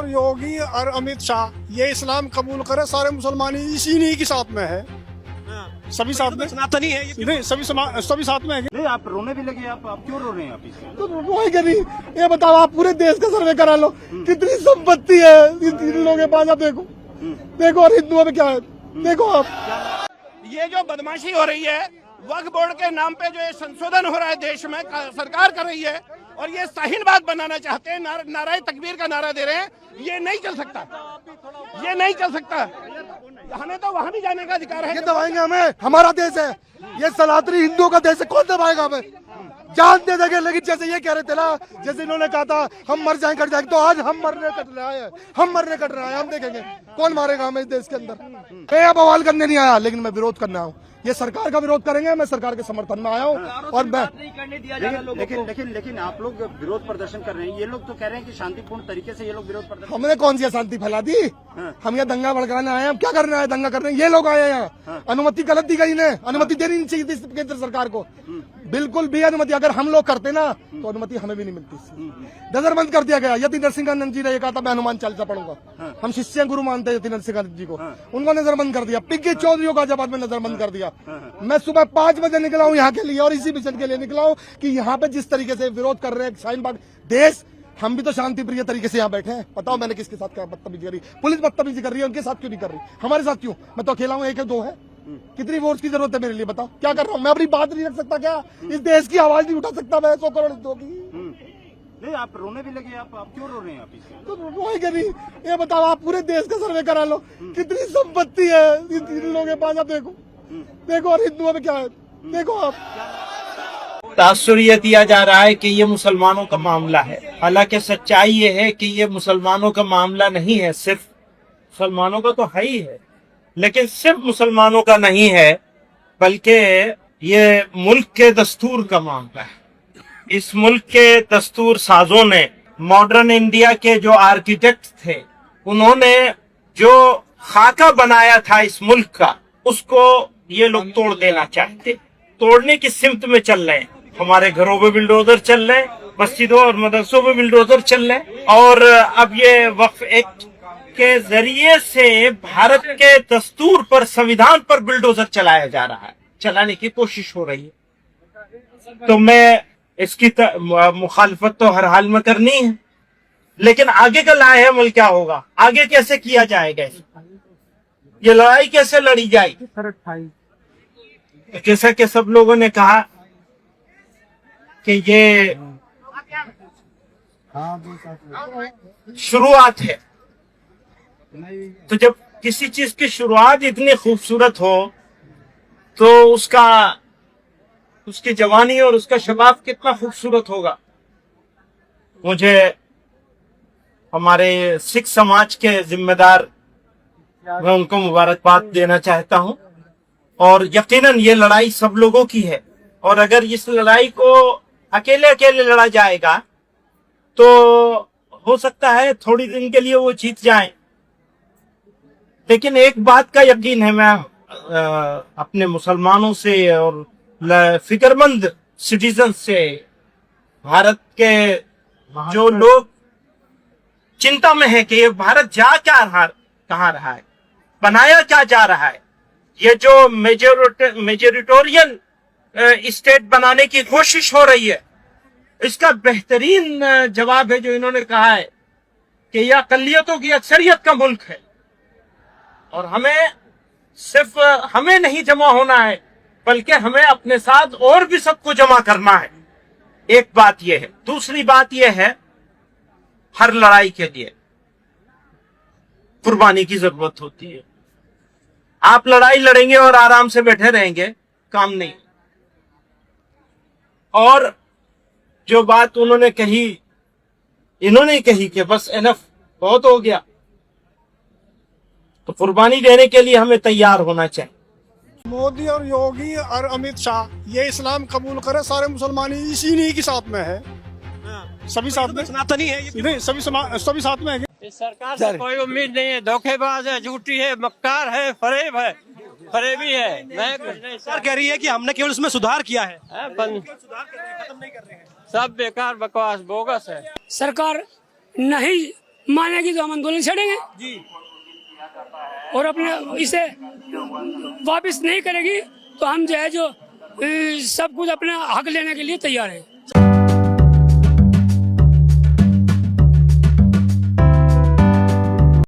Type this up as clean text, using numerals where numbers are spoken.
और योगी और अमित शाह ये इस्लाम कबूल करे, सारे मुसलमान इसी नहीं के साथ में है, सभी साथ में। सनातनी है ये। नहीं, सभी साथ में है। नहीं, आप रोने भी लगे, आप क्यों रो रहे हैं आप इसमें? तो रोएंगे नहीं। ये बताओ, आप पूरे देश का सर्वे करा लो, कितनी संपत्ति है इन लोगों के पास। आप देखो और हिंदुओं में क्या है, देखो आप। ये जो बदमाशी हो रही है वक्फ बोर्ड के नाम पे, जो ये संशोधन हो रहा है देश में, सरकार कर रही है, और ये शाहीनबाग बनाना चाहते हैं, नाराए तकबीर का नारा दे रहे हैं। ये नहीं चल सकता, ये नहीं चल सकता। हमें तो वहाँ भी जाने का अधिकार है। ये दबाएंगे हमें, हमारा देश है ये, सनातनी हिंदुओं का देश है, कौन दबाएगा हमें? जान दे देंगे। लेकिन जैसे ये कह रहे थे ना, जैसे इन्होंने कहा था हम मर जाएं कट जाएंगे, तो आज हम मरने कट रहा है, हम देखेंगे कौन मारेगा हमें इस देश के अंदर। मैं अब बवाल करने नहीं आया, लेकिन मैं विरोध करने आया हूँ। ये सरकार का विरोध करेंगे, मैं सरकार के समर्थन में आया हूँ। और मैं लेकिन आप लोग विरोध प्रदर्शन कर रहे हैं, ये लोग तो कह रहे हैं कि शांतिपूर्ण तरीके से ये लोग विरोध प्रदर्शन। हमने कौन सी अशांति फैला दी? हम यहाँ दंगा भड़काने आए हैं। हम क्या करने आए? दंगा करने। ये लोग आए हैं यहाँ, अनुमति गलत दी गई इन्हें, अनुमति देनी नहीं चाहिए थी केंद्र सरकार को, बिल्कुल भी अनुमति। अगर हम लोग करते ना तो अनुमति हमें भी नहीं मिलती। नजरबंद कर दिया गया। यति नरसिंहानंद जी ने कहा था मैं हनुमान चालीसा पढ़ूंगा, हम शिष्य गुरु मानते हैं यति नरसिंहानंद जी को, उनको नजरबंद कर दिया। पिंकी चौधरी का जवाब में नजरबंद कर दिया। मैं सुबह 5 बजे निकला हूँ यहाँ के लिए, और इसी मिशन के लिए निकला हूँ कि यहाँ पे जिस तरीके से विरोध कर रहे हैं शाहीनबाग देश, हम भी तो शांति प्रिय तरीके से यहाँ बैठे हैं। बताओ मैंने किसके साथ क्या बदतमीजी करी? पुलिस बदतमीजी कर रही है, उनके साथ क्यों नहीं कर रही? हमारे साथ क्यों? मैं तो अकेला हूँ, एक है दो है, कितनी वोट्स की जरूरत है मेरे लिए? बताओ क्या कर रहा हूँ मैं? अपनी बात नहीं रख सकता क्या? इस देश की आवाज नहीं उठा सकता मैं 100 करोड़ हिंदुओं की? नहीं, आप रोने भी लगे, आप क्यों रो रहे हैं आप इसमें? तो रोएंगे नहीं। ये बताओ, आप पूरे देश का सर्वे करा लो, कितनी संपत्ति है इन लोगों के पास। आप देखो और हिंदुओं में क्या है, देखो आप। तासुर ये दिया जा रहा है कि ये मुसलमानों का मामला है, हालांकि सच्चाई ये है कि ये मुसलमानों का मामला नहीं है। सिर्फ मुसलमानों का तो है ही है, लेकिन सिर्फ मुसलमानों का नहीं है, बल्कि ये मुल्क के दस्तूर का मामला है। इस मुल्क के दस्तूर साजों ने, मॉडर्न इंडिया के जो आर्किटेक्ट थे, उन्होंने जो खाका बनाया था इस मुल्क का, उसको ये लोग तोड़ देना चाहते, तोड़ने की सिमत में चल रहे हैं। हमारे घरों पे बिल्डोजर चल रहे हैं, मस्जिदों और मदरसों पे बिल्डोजर चल रहे हैं, और अब ये वक्फ एक्ट के जरिए से भारत के दस्तूर पर, संविधान पर बिल्डोजर चलाया जा रहा है, चलाने की कोशिश हो रही है। तो मैं इसकी मुखालफत तो हर हाल में करनी है, लेकिन आगे का लाहेअमल क्या होगा, आगे कैसे किया जाएगा, ये लड़ाई कैसे लड़ी जाएगी? जैसा कि सब लोगों ने कहा कि ये शुरुआत है, तो जब किसी चीज की शुरुआत इतनी खूबसूरत हो तो उसकी जवानी और उसका शबाब कितना खूबसूरत होगा। मुझे हमारे सिख समाज के जिम्मेदार, मैं उनको मुबारकबाद देना चाहता हूं, और यकीनन ये लड़ाई सब लोगों की है, और अगर इस लड़ाई को अकेले अकेले लड़ा जाएगा तो हो सकता है थोड़ी दिन के लिए वो जीत जाएं। लेकिन एक बात का यकीन है, मैं अपने मुसलमानों से और फिक्रमंद सिटीजन से, भारत के जो लोग चिंता में है कि ये भारत जा क्या कहाँ रहा है, बनाया क्या जा रहा है, ये जो मेजोरिटोरियन स्टेट बनाने की कोशिश हो रही है, इसका बेहतरीन जवाब है जो इन्होंने कहा है कि यह अक़लियतों की अक्सरियत का मुल्क है, और सिर्फ हमें नहीं जमा होना है, बल्कि हमें अपने साथ और भी सबको जमा करना है। एक बात यह है। दूसरी बात यह है, हर लड़ाई के लिए कुर्बानी की जरूरत होती है। आप लड़ाई लड़ेंगे और आराम से बैठे रहेंगे, काम नहीं। और जो बात उन्होंने कही, इन्होंने कही कि बस एनफ, बहुत हो गया, तो कुर्बानी देने के लिए हमें तैयार होना चाहिए। मोदी और योगी और अमित शाह ये इस्लाम कबूल करे, सारे मुसलमान इसी नहीं के साथ में है, सभी साथ में। सनातनी है ये। नहीं, सभी साथ में है। इस सरकार से कोई उम्मीद नहीं है, धोखेबाज है, झूठी है, मक्कार है, फरेबी है। मैं कुछ नहीं। सरकार कह रही है कि हमने केवल उसमें सुधार किया है, सब बेकार बकवास बोगस है। सरकार नहीं मानेगी तो हम आंदोलन छेड़ेंगे जी। और अपने इसे वापस नहीं करेगी तो हम जो है जो सब कुछ अपना हक लेने के लिए तैयार है।